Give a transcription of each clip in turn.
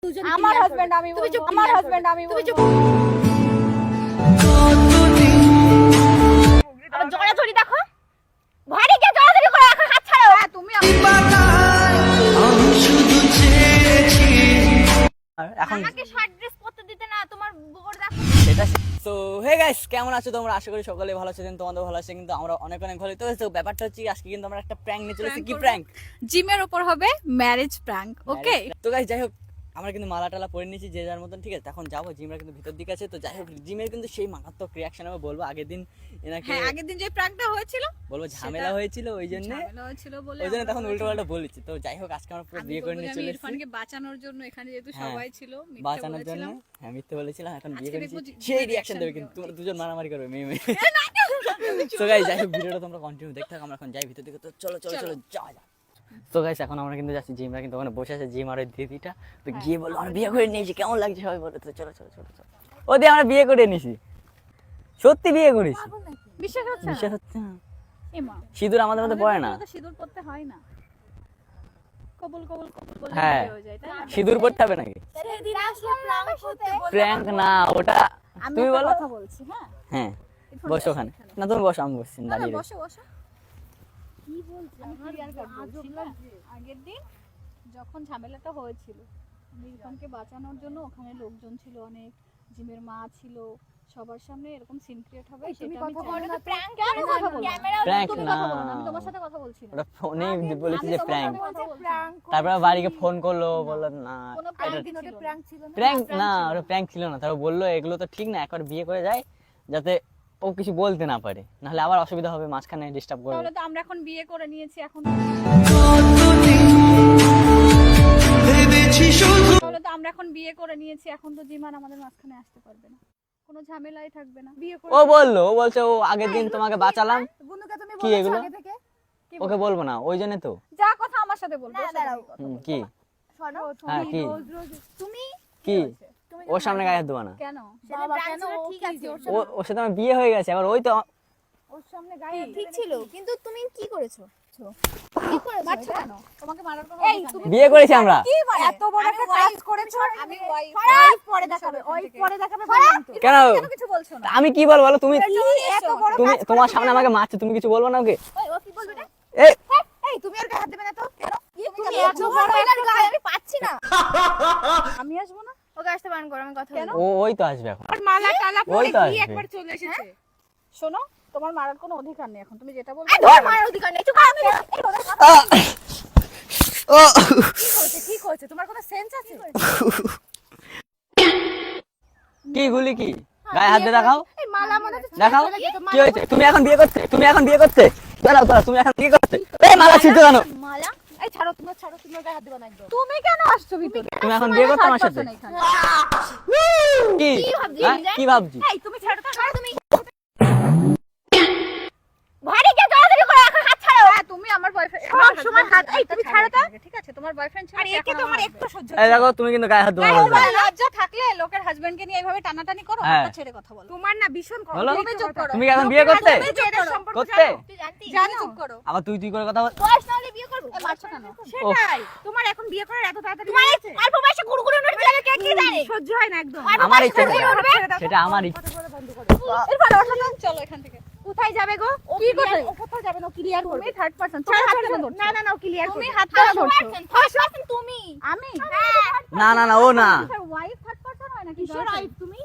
আমার হাজবেন্ড আমি বলবো, আমার হাজবেন্ড আমি বলবো। জড়াজড়ি দেখো, ভারী কে জড়াজড়ি করে রাখা, হাত ছাড়ো। হ্যাঁ তুমি এখন আমাকে শর্ট ড্রেস পরতে দিতে না, তোমার বোর দেখো। সেটা সো হে গাইস, কেমন আছো তোমরা? আশা করি সকলে ভালো আছেন, তোমাদের ভালো আছে, কিন্তু আমরা অনেক অনেক ভালো। তো ব্যাপারটা হচ্ছে আজকে কিন্তু আমরা একটা প্র্যাঙ্ক নিয়ে চলেছি। কি প্র্যাঙ্ক? জিমের উপর হবে ম্যারেজ প্র্যাঙ্ক। ওকে তো গাইস, যাই হোক, আমরা কিন্তু মালা টালা পরে নিয়েছি যে যার মতন, ঠিক আছে? এখন যাবো, জিমরা কিন্তু ভিতর দিকে আছে। তো যাই হোক, জিমের কিন্তু সেই মারাত্মক রিয়াকশন আমি বলবো। আগের দিন এনাকে হ্যাঁ, আগের দিন যে প্র্যাঙ্কটা হয়েছিল বলবো ঝামেলা হয়েছিল, ওই জন্য তখন উল্টো পাল্টা বলেছি। তো যাই হোক, আজকে আমরা পুরো বিয়ে করে নিয়ে চলে এসেছি ইরফানকে বাঁচানোর জন্য। এখানে যেহেতু হ্যাঁ, সবাই ছিল, মিথ্যে বাঁচানোর জন্য। বলেছিলাম। হ্যাঁ, মিথ্যে বলেছিলাম। এখন বিয়ে আজকে করেছি, দেখবো সেই রিয়াকশন reaction দেবে, কিন্তু দেবে। তোমরা দুজন মারামারি করবে মেয়ে মেয়ে। তো গাইস, যাই হোক, ভিডিওটা তোমরা কন্টিনিউ দেখতে থাকো। আমরা এখন যাই ভিতর দিকে। তো চলো চলো চলো যাওয়া যাক। তো গাইস, এখন আমরা কিন্তু যাচ্ছি। জিমরা কিন্তু ওখানে বসে আছে, জিম আর ওই দিদিটা। তো গিয়ে বললো আমরা বিয়ে করে নিয়েছি, কেমন লাগছে সবাই বলে। তো চলো চলো চলো চলো, ওদের আমরা বিয়ে করে নিয়েছি, সত্যি বিয়ে করেছি। বিশ্বাস হচ্ছে না? বিশ্বাস হচ্ছে না? এমা সিঁদুর আমাদের মধ্যে পড়ে না। সিঁদুর পড়তে হয় না, কবুল কবুল কবুল বলে হ্যাঁ, বিয়ে হয়ে যায়, তাই না? সিঁদুর পড়তে হবে নাকি? সেদিন আসলে প্র্যাঙ্ক করতে বলে প্র্যাঙ্ক না ওটা, আমি তুমি একটা বলো। কথা বলছি। হ্যাঁ হ্যাঁ, বসো ওখানে। না তুমি বসো, আমি বসছি না, না, দাঁড়িয়ে রয়েছি। বসো বসো। কি বলছি আমি ক্লিয়ার কাট বলছি না। আগের দিন যখন ঝামেলাটা হয়েছিল, আমি ইরফানকে বাঁচানোর জন্য ওখানে লোকজন ছিল অনেক, জিমের মা ছিল, সবার সামনে এরকম সিন ক্রিয়েট হবে সেটা আমি চাই না। প্র্যাঙ্ক কেন কথা বলছো? Prank তুমি না। কথা বলো না, আমি তোমার সাথে কথা বলছি না। ওটা ফোনে বলেছি যে আমি তোমার প্র্যাঙ্ক। সাথে কথা বলছি না। তারপরে বাড়িকে ফোন করলো, বললো না কোনো প্র্যাঙ্ক ছিল না। প্র্যাঙ্ক না, ওটা প্র্যাঙ্ক ছিল না। তারপর বললো এগুলো তো ঠিক না, একবার বিয়ে করে যায় যাতে ও কিছু বলতে না পারে, নাহলে আবার অসুবিধা হবে, মাঝখানে ডিস্টার্ব করবে। তাহলে তো আমরা এখন বিয়ে করে নিয়েছি, এখন তাহলে তো আমরা এখন বিয়ে করে নিয়েছি, এখন তো জিমান আমাদের মাঝখানে আসতে পারবে না, কোনো ঝামেলাই থাকবে না। বিয়ে করে ও বললো, ও বলছে ও আগের দিন তোমাকে বাঁচালাম। বন্ধুকে তুমি কি বলেছো এগুলো? আগে থেকে? কি ওকে বলবো না, ওই জন্য তো। যা কথা আমার সাথে বলবো। দাঁড়াও, কি? শোনো, হ্যাঁ, কি? তুমি কি? ওর সামনে গায়ে হাত দেবো না। কেন বাবা কেন? ঠিক আছে, ওর সাথে আমার বিয়ে হয়ে গেছে, এবার ওই তো ওর সামনে গায়ে ঠিক ছিল, কিন্তু তুমি কি করেছো? মারছো কেন? তোমাকে মারার কোনো অধিকার নেই। বিয়ে করেছি আমরা। কি মানে? এত বড় একটা কাজ করেছো। আমি ওয়াইফ পরে দেখাবে, ওয়াইফ পরে দেখাবে। কেন? কেন কিছু বলছো না? আমি কি বলবো বলো? তুমি এত বড় তুমি কাজ তোমার সামনে আমাকে মারছো, তুমি কিছু বলবো না ওকে? ও কি বলবে রে? এই এই তুমি আর গায়ে হাত দেবে না তো? কেন? তুমি এত বড় একটা গায়ে আমি পাচ্ছি না। আমি আসবো না? ওকে আসতে বারণ করো, আমি কথা কেন? বলবো। ওই তো আসবে এখন। আর মালা টালা ওই পরে তো কি আসবে। একবার চলে এসেছে। শোনো, তোমার মারার কোনো অধিকার নেই এখন, তুমি যেটা বলবে। আরে ধর, মারার অধিকার নেই। চুপ কর, আমি কি করেছে? তোমার কোনো সেন্স আছে? কি গুলি কি? গায়ে হাত দিয়ে দেখাও, এই মালা মনে হচ্ছে দেখাও কি হয়েছে? তুমি এখন বিয়ে করতে, তুমি এখন বিয়ে করতে, দাঁড়াও দাঁড়াও, তুমি এখন বিয়ে করতে। এই মালা ছিঁড়ছো কেন? মালা। এই ছাড়ো, তুমি ছাড়ো, তুমি গায়ে হাত দিবা না একদম। তুমি কেন আসছো ভিতরে? তুমি এখন বিয়ে করতে আমার সাথে? কি? কি ভাবছিস? হ্যাঁ, কি ভাবছি? এই তুমি ছাড়ো তো, ছাড়ো তুমি। ভারী কে জড়াজড়ি করে রাখা, হাত ছাড়ো। হ্যাঁ, তুমি আমার বয়ফ্রেন্ড। সব সময় হাত, এই তুমি ছাড়ো তো। ঠিক আছে, তোমার বয়ফ্রেন্ড ছিল। আর একে তো আমার একটু সহ্য এই দেখো, তুমি কিন্তু গায়ে হাত দেবো না বলছো। তোমার লজ্জা থাকলে লোকের হাজবেন্ডকে নিয়ে এইভাবে টানাটানি করো, হ্যাঁ। হাতটা ছেড়ে কথা বলো। তোমার না ভীষণ বলো। তুমি চুপ করো। তুমি কি এখন বিয়ে করতে? করতে? তুই জানতিস? জানো, চুপ করো। আবার তুই তুই করে কথা বল। বয়স না হলে বিয়ে করবো? এ মারছো কেন? সেটাই। তোমার এখন বিয়ে করার এত তাড়াতাড়ি তোমার হয়ে এই গেছে? অল্প বয়সে গুড়গুড়ি উঠবে যাবে, কে কি জানে? সহ্য হয় না একদম। আমার ইচ্ছে বয়সে সেটা। উঠবে? সেটা আমার ইচ্ছে। এরপর ওর সাথে চলো এখান থেকে। কোথায় যাবে গো? কি কোথায়? ও কোথায় যাবে না? ক্লিয়ার করবে। তুমি থার্ড পারসন, তোমার ছাড় হাত হাত ধরো। না না না, ক্লিয়ার তুমি করবে। হাত ধরে ধরছো। ফার্স্ট তুমি। আমি না না না, ও না। ওয়াইফ থার্ড পারসন হয় না? কিসের ওয়াইফ তুমি?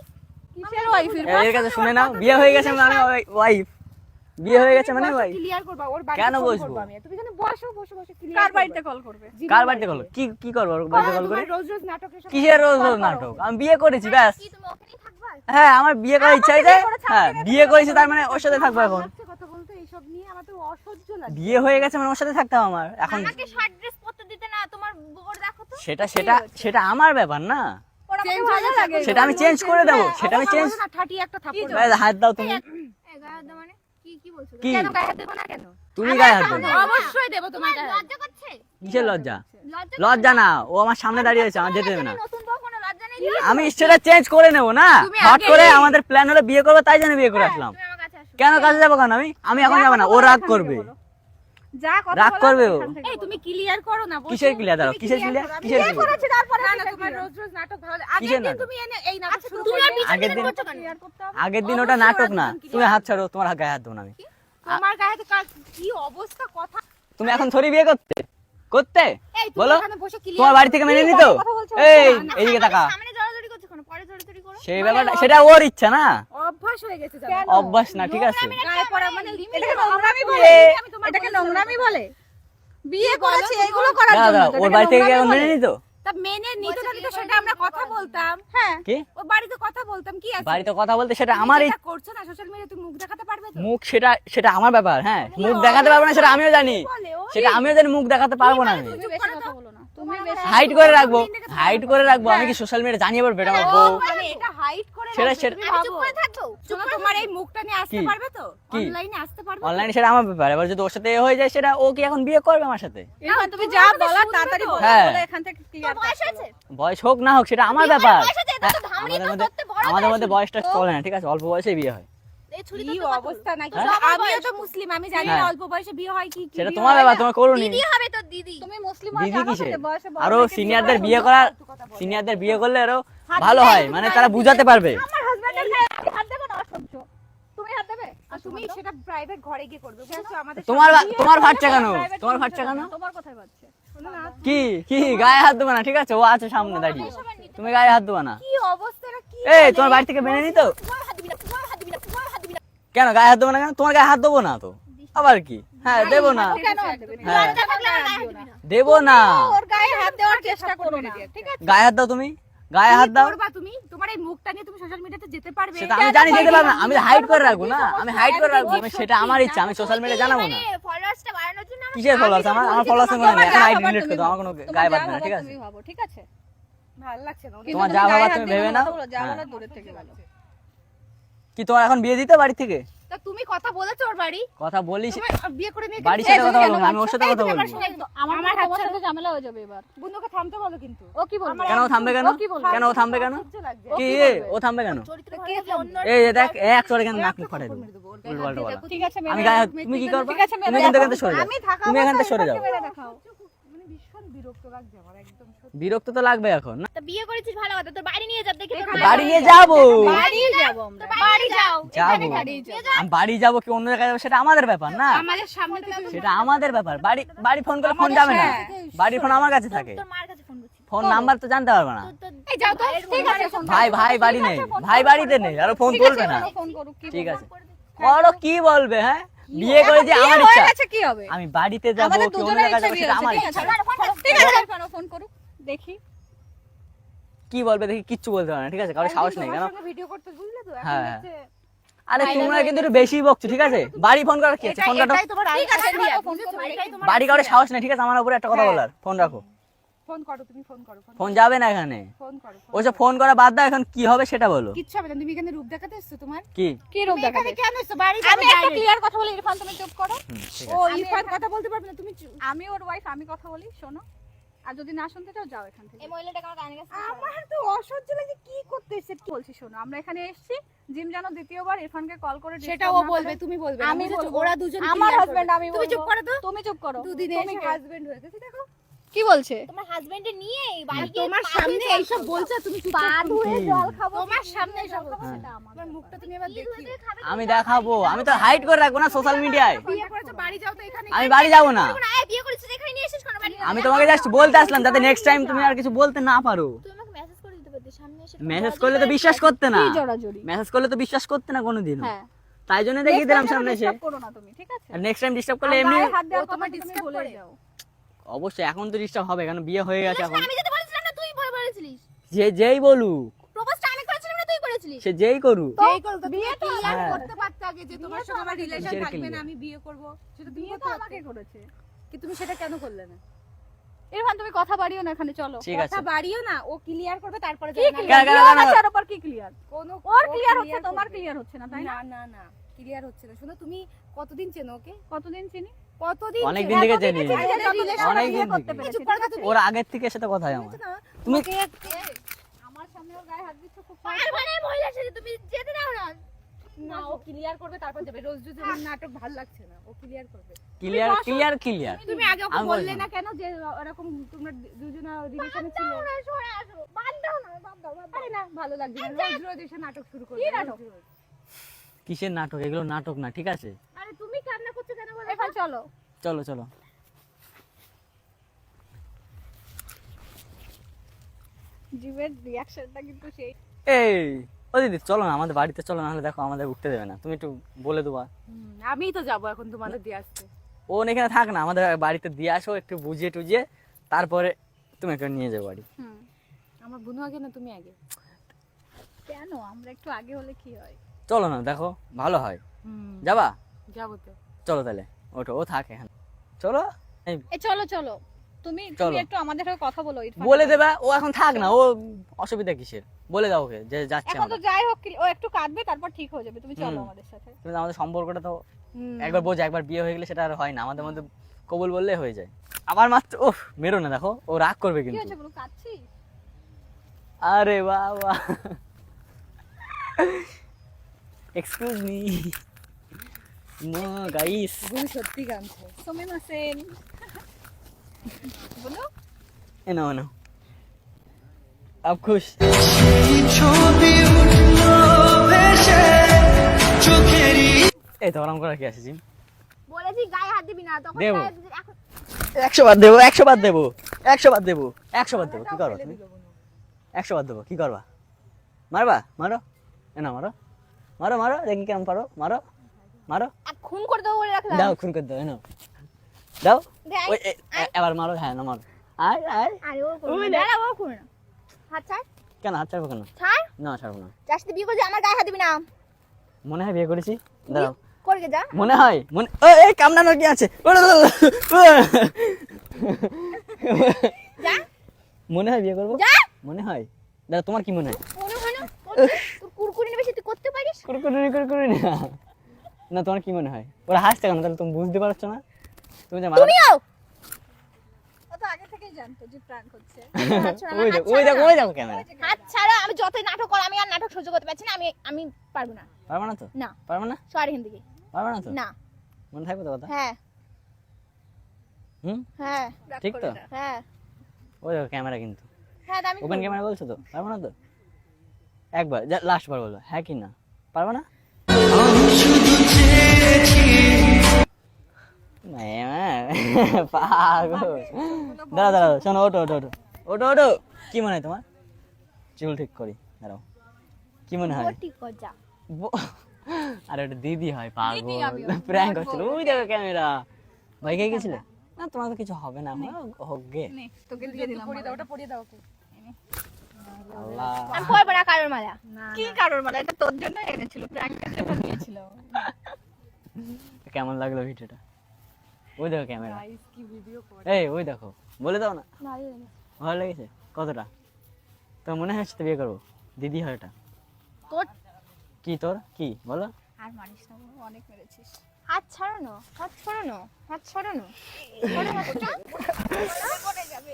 কিসের ওয়াইফ? এর কাছে শুনে নাও, বিয়ে হয়ে গেছে মানে ওয়াইফ। বিয়ে হয়ে গেছে মানে ওয়াইফ। ক্লিয়ার করবা, ওর বাড়িতে কেন ফোন বসবো? করবো আমি। তুমি এখানে বসো বসে বসে ক্লিয়ার কার বাড়িতে কল করবে? কার বাড়িতে কল? কি কি করবো ওর বাড়িতে কল করে? রোজ রোজ নাটকের সাথে কিসের রোজ রোজ নাটক? আমি বিয়ে করেছি ব্যাস। কি তুমি ওখানেই থাকবা? হ্যাঁ, আমার বিয়ে করার ইচ্ছা আছে। হ্যাঁ, বিয়ে করেছি তার মানে ওর সাথে থাকবো এখন। কথা বলতে এইসব নিয়ে আমার তো অসহ্য লাগে। বিয়ে হয়ে গেছে মানে ওর সাথে থাকতে হবে আমার এখন। আমাকে শর্ট ড্রেস পরতে দিতে না, তোমার বোর দেখো তো। সেটা সেটা সেটা আমার ব্যাপার না, ওর আমাকে ভালো লাগে। সেটা আমি চেঞ্জ করে দেবো। সেটা আমি চেঞ্জ। না, ঠাটি একটা থাপ্পড়। হাত দাও তুমি। এই গায়ে হাত দাও মানে কি বলছো? কি? কেন গায়ে হাত দেবো না কেন? তুমি গায়ে হাত দেবে? অবশ্যই দেব তোমার গায়ে। লজ্জা করছে? কিসের লজ্জা? লজ্জা লজ্জা না, ও আমার সামনে দাঁড়িয়ে আছে, আমার যেতে দেবে না। নতুন বউ কোনো লজ্জা নেই? আমি সেটা চেঞ্জ করে নেবো না। তুমি হট আগে- করে আমাদের প্ল্যান হলো বিয়ে করবো, তাই জন্য বিয়ে করে আসলাম। তুমি আমার কাছে আসো। আমি এখন যাবো কেন? আমি এখন যাবো না, ও রাগ করবে। যা কথা রাগ বলার করবে ও। এখান থেকে এই বলো। তুমি ক্লিয়ার করো না বসে। কিসের ক্লিয়ার দাঁড়াও, তুমি কিসের clear ক্লিয়ার, করো, আমি কিসের clear ক্লিয়ার? করেছি, তারপরে না, না না, তোমার clear। রোজ রোজ নাটক ভালো লাগে। কিসের আগের দিন নাটক? তুমি এই নাটক শুরু তুমি করলে। আর পিছন আগের থেকে দিন- করছো কেন? clear করতে হবে। আগের দিন ওটা অবশ্যই নাটক ওরা না, একদম তুমি clear। হাত ছাড়ো, তোমার গায়ে হাত দেবো না আমি। তোমার গায়ে তো কি অবস্থা কথা। তুমি এখন থরি বিয়ে করতে করতে এই তুমি বলো, এখানে বসে ক্লিয়ার তোমার বাড়ি থেকে মেনে নিত? কথা বলছো, এই না, না, এইদিকে তাকা, সামনে জড়াজড়ি করছো কেন? পরে জড়াজড়ি করো। সেই ব্যাপারটা সেটা ওর ইচ্ছা না, অভ্যাস হয়ে গেছে কেন? জানো। অভ্যাস না, ঠিক আছে? গায়ে পড়া মানে এটাকে নোংরামি বলে? আমি তোমার এটাকে বলেছি। নোংরামি বলে? বিয়ে করেছি এগুলো করার দাঁড়া জন্য দাঁড়া, তো, ওর এটাকে বাড়ি থেকে কি এখন নোংরামি মেনে বলে? নিত? তা মেনে নিতে না নিতে সেটা আমরা কথা বলতাম। হ্যাঁ কি ও বাড়িতে কথা বলতাম কি আছে? বাড়িতে কথা বলতে সেটা তুমি আমার যেটা করছো না সোশ্যাল মিডিয়ায় তুমি মুখ দেখাতে পারবে তো? মুখ, সেটা সেটা আমার ব্যাপার। হ্যাঁ, মুখ দেখাতে পারবো না সেটা আমিও জানি, বলে ও। সেটা আমিও জানি, মুখ দেখাতে পারবো না আমি। তুমি বেশি কথা বলো না, তুমি বেশি হাইড করে রাখবো, হাইড করে রাখবো, আমি কি সোশ্যাল মিডিয়া জানিয়ে পারবো এটা আমার বউ? মানে এটা হাইড করে সেটা- রাখবে, সেটা- তুমি ভাবো। চুপ করে থাকো। শোনো, তোমার এই মুখটা নিয়ে আসতে কি? পারবে তো? কি? অনলাইনে আসতে পারবে তো? অনলাইনে সেটা আমার ব্যাপার, এবার যদি ওর সাথে এ হয়ে যায় সেটা ও কি এখন বিয়ে করবে আমার সাথে? ইরফান, তুমি তুমি যা আমাকে বলার শুনবে তাড়াতাড়ি তো? বলো, হ্যাঁ। বলে এখান থেকে ক্লিয়ার বয়স আছে? বয়স হোক না হোক সেটা আমার ব্যাপার। বয়স আছে, এটা তো হ্যাঁ, ধামড়ি আমাদের তো মধ্যে ধরতে বড় আমাদের মধ্যে বয়স। বয়সটা চলে না, ঠিক আছে? অল্প বয়সে বিয়ে হয়, এই ছুরি কি তো অবস্থা নাকি? হ্যাঁ? আমিও তো মুসলিম, আমি জানি না হ্যাঁ। অল্প বয়সে বিয়ে হয় কি কি সেটা বিয়ে তোমার হয় ব্যাপার, না। তোমার করুনি। দিদি হবে তো দিদি। তুমি মুসলিম দিদি জানো কিসে? যে বয়সে বড় আরো মেয়েকে সিনিয়রদের বিয়ে বিয়ে করা করার, সিনিয়রদের বিয়ে করলে আরো ভালো হয়, মানে তারা বুঝাতে পারবে। আমার হাজবেন্ডের গায়ে আমি হাত দেবো না, অসহ্য। তুমি হাত দেবে? আর তুমি সেটা প্রাইভেট ঘরে গিয়ে করবে বুঝছো? আমাদের তোমার সামনে তোমার ফাটছে কেন? Private তোমার কোনো ফাটছে বিষয় কেন? না, তোমার কথাই বাজছে। শোনো না, কি কি গায়ে হাত দেবো না, ঠিক আছে? ও আছে সামনে দাঁড়িয়ে, তুমি গায়ে হাত দেবো না। কি অবস্থাটা কি এই তোমার বাড়ি থেকে মেনে নিত? তোমার হাত দিবি না, তোমার হাত দিবি না, তোমার হাত দিবি না। কেন গায়ে হাত দেবো না? কেন তোমার গায়ে হাত দেবো না তো, আবার কি? হ্যাঁ দেবো না, ও কেন হাত দেবে? হ্যাঁ। লজ্জা থাকলে আমার গায়ে হাত দিবি না। দেবো না। ওর গায়ে হাত দেওয়ার চেষ্টা করো না, ঠিক আছে? গায়ে হাত দাও, তুমি গায়ে হাত কি দাও। করবা তুমি? তোমার এই মুখটা নিয়ে তুমি সোশ্যাল মিডিয়াতে যেতে পারবে? সেটা আমি জানি যেতে পারবো না, আমি হাইড করে রাখবো না, আমি হাইড করে রাখবো, আমি সেটা আমার ইচ্ছা, আমি সোশ্যাল মিডিয়া জানাবো না। মানে ফলোয়ার্সটা বাড়ানোর জন্য আমরা কিসের ফলোয়ার্স? আমার ফলোয়ার্স কোনো নেই, এখন আইডি ডিলিট করে দাও, আমার কোনো তোমার গায়ে যা বাদ না, ভাবার ঠিক আছে? তুমি ভাবো, ঠিক আছে? ভালো লাগছে না। কিন্তু তোমার তুমি যা গায়ে ভাবার হাত তুমি দিয়ে ভেবে কোনো নাও। কথা বলো, যা হ্যাঁ। বলার দূরের থেকে বলো। কি তোমার এখন বিয়ে দিতে বাড়ি থেকে? তা তুমি কথা বলেছো ওর বাড়ি? কথা বলিস, তুমি বিয়ে করে নিয়ে বাড়ির গেছো? সাথে এই কথা তুমি বলবো না, আমি ওর সাথে এই কথা তুমি আমার বলবো। সঙ্গে একদম- আমার আমার তোমার হাত সাথে ঝামেলা হয়ে যাবে এবার। বন্ধুকে থামতে বলো কিন্তু। ও কি বলবে? কেন ও থামবে কেন? ও কি বলবে? কেন ও থামবে কেন? সহ্য লাগছে। কি কি এ, বলবে? ও থামবে কেন? চরিত্র ভালো লাগলে অন্য এই যে দেখ, এক চড়ে কেন নাক মুখ ফাটাই দেবো, মেরে দেবো, ওর উল্টো পাল্টা বলা। ঠিক আছে, আমি মেরে গায়ে দাও। হাত- তুমি কি করবে? ঠিক আছে, মেরে তুমি দাও। কিন্তু এখান থেকে সরে যাও, আমি থাকা তুমি এখান থেকে সরে অবস্থায় যাও। মেরে দেখাও। মানে ভীষণ বিরক্ত লাগছে আমার একদম সত্যি। বিরক্ত তো লাগবে এখন না, তা বিয়ে করেছিস ভালো কথা, তোর বাড়ি নিয়ে যাব দেখি তোর মা- বাড়ি নিয়ে যাবো, বাড়ি যাবো আমরা। বাড়ি যাও। যাবো, বাড়ি যাবো। আমি বাড়ি যাবো কি অন্য জায়গায় যাবো সেটা আমাদের ব্যাপার না, আমাদের সামনে থেকে সেটা আমাদের ব্যাপার। বাড়ি বাড়ি ফোন করলে ফোন যাবে না, বাড়ির ফোন আমার কাছে থাকে, তোর মার কাছে ফোন করছি। ফোন নাম্বার তো জানতে পারবে না। এই যাও তো, ঠিক আছে, ফোন ভাই ভাই বাড়ি নেই, ভাই বাড়িতে নেই, আর ও ফোন তুলবে না। ফোন করুক, কি ঠিক বলবে? আছে, করো কি বলবে? হ্যাঁ, বিয়ে করেছি আমার বিয়ে হয়ে ইচ্ছা, গেছে, কি হবে? আমি বাড়িতে যাবো আমাদের কি অন্য দুজনের জায়গায় ইচ্ছা যাবো বিয়ে সেটা আমার হয়েছে, ইচ্ছা। ঠিক আছে? ঠিক আছে, ফোন করুক, দেখি। কি বলবে দেখি, কিচ্ছু বলতে পারে না, ঠিক আছে? কারো সাহস নেই কেন? তোমার সঙ্গে ভিডিও করতে বুঝলে তো? এখন হ্যাঁ। হচ্ছে আরে তোমরা কিন্তু একটু বেশি বকছো, ঠিক আছে? বাড়ি ফোন করার কি আছে? ফোন কাটো। এটাই তোমার ঠিক আছে, আইডিয়া, ফোন বুঝেছো? করো, এটাই তোমার বাড়ি কারো সাহস নেই, ঠিক আছে? আমার উপরে একটা কথা হ্যাঁ। বলার, ফোন রাখো, ফোন করো, তুমি ফোন করো, ফোন যাবে না এখানে। ফোন করো। ওইসব ফোন করা বাদ দাও, এখন কি হবে সেটা বলো। কিচ্ছু হবে না, তুমি এখানে রূপ দেখাতে এসছো তোমার? কি? কি রূপ তুমি দেখাবে? এখানে কেন এসছো? বাড়ি আমি যাবে একটা direct। ক্লিয়ার কথা বলি, ইরফান তুমি চুপ করো। ঠিক ও আছে। ইরফান কথা বলতে পারবে না, তুমি আমি ওর ওয়াইফ, আমি কথা বলি, শোনো। আর যদি না শুনতে চাও, যাও এখান থেকে। এই মহিলাটাকে আমার কানে কাছে আমার তো অসহ্য লাগে, কি করতে এসেছে কি বলছি, শোনো। আমরা এখানে এসেছি জিম জানো দ্বিতীয়বার ইরফানকে কল করে সেটা disturb ও না বলবে, করে। তুমি বলবে আমি বুঝেছো? বলবো। ওরা দুজন আমার clear হাজবেন্ড, করবে। আমি তুমি চুপ বলবো। করো তো। তুমি চুপ করো। দুদিনে তুমি এসে কে? হাজবেন্ড হয়ে গেছে দেখো। কি বলছে? তোমার হাজবেন্ডে নিয়ে বাড়ি গিয়ে তোমার পা সামনে ধুয়ে এইসব জল বলছো, তুমি চুপ পা ধুয়ে কি? জল খাবো, তোমার কি সামনে ধুয়ে এসব জল খাবো, বলছে। সেটা আমার তোমার ব্যাপার। মুখটা তুমি এবার দেখি। আমি দেখাবো, আমি তো হাইড করে রাখবো না সোশ্যাল মিডিয়ায়। বিয়ে করেছো, বাড়ি যাও তো এখানে। আমি বাড়ি যাবো না, এই বিয়ে করেছিস এখানে নিয়ে এসেছিস কেন বাড়ি? আমি তোমাকে জাস্ট বলতে আসলাম যাতে নেক্সট টাইম তুমি আর কিছু বলতে না পারো। তুই আমাকে মেসেজ করে দিতে পারতিস সামনে এসে। মেসেজ করলে তো বিশ্বাস করতে না, কি জড়াজড়ি? মেসেজ করলে তো বিশ্বাস করতে না কোনোদিন, হ্যাঁ, তাই জন্য দেখিয়ে দিলাম সামনে এসে। disturb করো না তুমি, ঠিক আছে? আর নেক্সট টাইম ডিস্টার্ব করলে আর এমনি গায়ে হাত দেওয়ার ও তোমার কথা তুমি disturb বলে করে? যাও। অবশ্যই এখন তো ডিস্টার্ব হবে, কারণ বিয়ে হয়ে গেছে এখন। আমি যেতে বলেছিলাম না, তুই বলেছিলিস। যেই বলুক, প্রপোজটা আমি করেছিলাম না, তুই করেছিলিস। সে যেই করুক। যেই করুক, বিয়ে তো হ্যাঁ। ক্লিয়ার করতে পারতে আগে যে তোমার সঙ্গে আমার রিলেশন কিসের থাকবে না, clear? আমি বিয়ে করব। সেটা তুমি বিয়ে তো করতে আমাকে পারতে। করেছে। কি তুমি সেটা কেন করলে না? ইরফান তুমি কথা বাড়িও না, এখানে চলো। ঠিক আছে, কথা বাড়িও না, ও ক্লিয়ার করবে তারপরে কি যাবে না। ক্লিয়ার? কেন, কেন, কেন? ওর উপর কি ক্লিয়ার? কোনো ওর ও ক্লিয়ার clear হচ্ছে, তোমার করবে। ক্লিয়ার হচ্ছে না, তাই না? না না না ক্লিয়ার হচ্ছে না। শোনো, তুমি কতদিন চেনো ওকে? কতদিন চিনি? কতদিন অনেক চেনো? দিন থেকে এতদিনই চিনি। চিনি যে যতদিন relation আমরা অনেক বিয়ে দিন করতে থেকে। পেরেছি, চুপ করো ঠিক তো আছে? তুমি। ওর আগের থেকে সাথে কথা হয় আমার। বুঝছো না? তুমি তোমাকে আমার সামনে ওর গায়ে হাত দিচ্ছ, খুব পারবে না এই মহিলার সাথে, তুমি যেতে দাও না। না ও ক্লিয়ার করবে তারপর যাবে। রোজ রোজ আমার নাটক ভালো লাগছে না, ও ক্লিয়ার করবে। ক্লিয়ার তুমি আগে ওকে আমি বললে বলবো না কেন যে এরকম তোমরা দুজনা রিলেশনে ছিল? আরে না ভালো লাগছে না, রোজ রোজ এসে নাটক শুরু করবে। কি নাটক? কিসের নাটক? এগুলো নাটক না, ঠিক আছে? আরে তুমি কান্না করছো কেন বলো? এখন চলো। চলো চলো। জীবের রিয়াকশনটা কিন্তু সেই। এই ও দিদি চলো না আমাদের বাড়িতে চলো, নাহলে দেখো আমাদের উঠতে দেবে না। তুমি একটু বলে দেবা। আমিই তো যাবো এখন তোমাদের দিয়ে আসতে। ও এখানে থাক না, আমাদের বাড়িতে দিয়ে আসো, একটু বুঝিয়ে টুজিয়ে তারপরে তুমি একটু নিয়ে যাবো বাড়ি। আমার বোনু আগে না তুমি আগে? কেন আমরা একটু আগে হলে কি হয়? চলো না, দেখো ভালো হয়। যাবা? যাবো তো। চলো তাহলে, ওঠো, ও থাকে এখানে। চলো এই এই চলো চলো, তুমি চলো। একটু আমাদের সাথে কথা বলো। বলে দেবা, ও এখন থাক না, ও অসুবিধা কিসের? বলে দাও ওকে যে যাচ্ছে এখন তো আমরা। যাই হোক, ও একটু কাঁদবে তারপর ঠিক হয়ে যাবে। তুমি চলো আমাদের সাথে। তুমি তো আমাদের সম্পর্কটা তো একবার বোঝো, একবার বিয়ে হয়ে গেলে সেটা আর হয় না, আমাদের মধ্যে কবুল বললে হয়ে যায়। আবার মাত্র ওহ মেরো না, দেখো ও রাগ করবে কি কিন্তু। হয়েছে বলো, কাঁদছিস? আরে বাবা, এক্সকিউজ মি নো গাইস। বোনু সত্যি কাঁদছে। সুমিমা সেন বলো। नो नो आप खुश? এই তো আরাম করা কি আছে জিম? বলেছি গায়ে হাত দিবি না, তখন দেবো। গায়ে দিবি। এখন 100 বার দেবো, 100 বার দেবো, 100 বার দেবো, 100 বার দেবো। কি করবা তুমি? 100 বার দেবো, কি করবা? মারবা? মারো না, মারো মারো মারো, দেখি কেমন পারো, মারো মারো। আর খুন করে দেবো বলে রাখলাম। দাও, খুন করে দাও, এনো দাও। দে, আয়। ওই এবার মারো, হ্যাঁ না মারো। আয় আয়। আরে ও করবে না, দাঁড়া, ও করবে না। হাত ছাড়, কেন হাত ছাড়বো কেন? ছাড়। না ছাড়বো না। যার সাথে বিয়ে করছিস আমার গায়ে হাত দিবি না। মনে হয় বিয়ে করেছি, দাঁড়াও। করকে যা। মনে হয় মনে এই কামড়ানোর কি আছে? যা মনে হয় বিয়ে করবো, যা। মনে হয়। দাদা তোমার কি মনে হয়? মনে হয় না তোর কুরকুরি বেশি তুই করতে পারিস? কুরকুরি না। না তোমার কি মনে হয়? ওরা হাসছে কেন? তাহলে তুমি বুঝতে পারছো না? তুমি যে মারা তুমিও ও তো আগে থেকেই জানতো যে প্র্যাঙ্ক হচ্ছে। ওই দেখো ক্যামেরা। হাত ছাড়া। আমি যতই নাটক কর, আমি আর নাটক সহ্য করতে পারছি না। আমি পারবো না। পারবে না তো? না পারবে না? সরি এখান থেকে। পারবে না তো? না। মনে থাকবে তো কথা? হ্যাঁ হুম, হ্যাঁ রাগ ঠিক করে তো? না। হ্যাঁ ওই দেখো ক্যামেরা কিন্তু। হ্যাঁ তা আমি ওপেন ক্যামেরা বলছো তো? পারবে না তো? একবার লাস্ট বার বলো, হ্যাঁ কি না? পারবে না? পাগল। দাঁড়া দাঁড়া, শোনো, ওটো ওটো ওটো ওটো ওটো। কি মনে হয় তোমার? চুল ঠিক করি, দাঁড়াও। কি মনে হয়? ঠিক কর যা। আরে ওটা দিদি হয়, পাগল। দিদি আমি, প্র্যাঙ্ক হচ্ছিল, ওই দেখো ক্যামেরা। ভাই কে গেছিলে? না তোমার তো কিছু হবে না, হোক গে। নে, তোকে দিয়ে দিলাম। পরিয়ে দাও, ওটা পরিয়ে দাও ওকে। আল্লাহ, আমি পরবো না কারোর মালা। কি কারণ মানে এটা তোর জন্য এনেছিল, প্র্যাঙ্কের জন্য নিয়েছিল। কেমন লাগলো ভিডিওটা? ওই দেখো ক্যামেরা। গাইস কি ভিডিও করে। এই ওই দেখো, বলে দাও না। না ভালো লেগেছে? কতটা? তোর মনে হয় সাথে বিয়ে করবো? দিদি হয় এটা? তোর কি তোর কি বলো? আর মানিস না, অনেক মেরেছিস। হাত ছাড়ানো, হাত ছাড়ানো, হাত ছাড়ানো। পড়ে যাবে।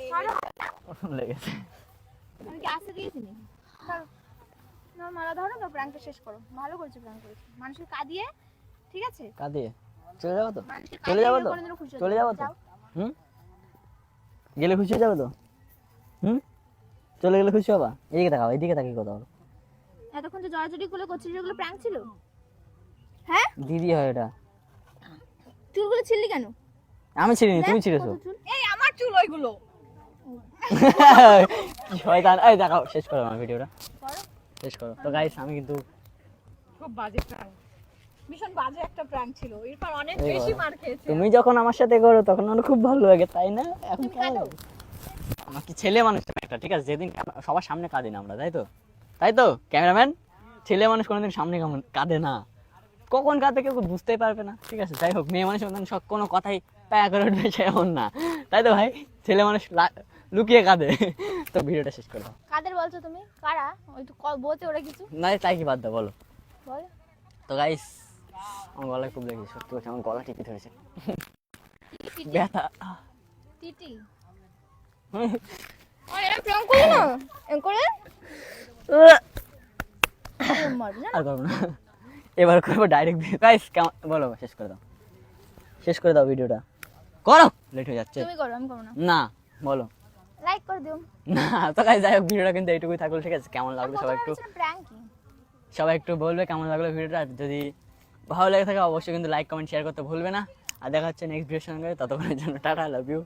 প্রথম লেগেছে। আমি কি আসতে দিয়েছি নি? ধরো। না মালা ধরো না, প্র্যাঙ্কটা শেষ করো। ভালো করেছো, প্র্যাঙ্ক করেছো। মানুষকে কাঁদিয়ে, ঠিক আছে? কাঁদিয়ে চলে যাবো তো? মানুষকে চলে যাবো তো? কোনোদিনও খুশি হতে চলে হবে যাবো না। তো? যাও। হুম, গেলে খুশি হয়ে যাবে তো? হুম, চলে গেলে খুশি হবা? এইদিকে তাকাও, এইদিকে তাকিয়ে কথা বলো। এতক্ষণ যে জড়াজড়ি গুলো করছিস, এগুলো প্র্যাঙ্ক ছিল? হ্যাঁ? দিদি হয় এটা। চুলগুলো ছিললি কেন? আমি ছিড়িনি, তুমি ছিড়েছো। কত চুল? এই আমার চুল ওইগুলো। কি শয়তান। এই দেখাও, শেষ করো আমার ভিডিওটা, করো। শেষ করো। তো গাইস আমি কিন্তু খুব বাজে প্র্যাঙ্ক। ভীষণ বাজে একটা প্র্যাঙ্ক ছিল। এরপর অনেক এই বেশি বাবা। মার খেয়েছে। তুমি যখন আমার সাথে করো তখন আমার খুব ভালো লাগে, তাই না? এখন তুমি কেমন কাঁদো? লাগে? আমার কি ছেলে মানুষ একটা, ঠিক আছে? যেদিন সবার সামনে কাঁদি না আমরা, তাই তো? তাই তো ক্যামেরাম্যান? ছেলে মানুষ কোনোদিন সামনে কেমন কাঁদে না, কখন কাঁদে কেউ বুঝতেই পারবে না, ঠিক আছে? যাই হোক, মেয়ে মানুষের মতন সব কোনো কথাই প্যায়া করে উঠবে সেমন না, তাই তো ভাই? ছেলে মানুষ লুকিয়ে কাঁদে। তো ভিডিওটা শেষ করে দাও। কাদের বলছো তুমি? কারা? ওই তো বলতে ওরা কিছু না তাই কি বাদ দাও, বলো। বল। তো গাইস আমার গলায় খুব লেগেছে, সত্যি বলছি, আমার গলা টিপে ধরেছে, ব্যথা। টিটি ওই এরকম প্র্যাঙ্ক করো না, এরকম করে মারবে না। আর করবো না, এবার করবো ডাইরেক্ট গাইস বলো শেষ করে দাও ভিডিওটা করো লেট হয়ে যাচ্ছে তুমি করো, আমি করবো না। না বলো লাইক করে দিও। না তো গাইস যাই হোক ভিডিওটা কিন্তু এইটুকুই থাকলো ঠিক আছে কেমন লাগলো সবাই একটু বলবে কেমন লাগলো ভিডিওটা আর যদি ভালো লাগে থাকে অবশ্যই কিন্তু লাইক কমেন্ট শেয়ার করতে ভুলবে না আর দেখা হচ্ছে নেক্সট ভিডিওর সঙ্গে ততক্ষণের জন্য টাটা লাভ ইউ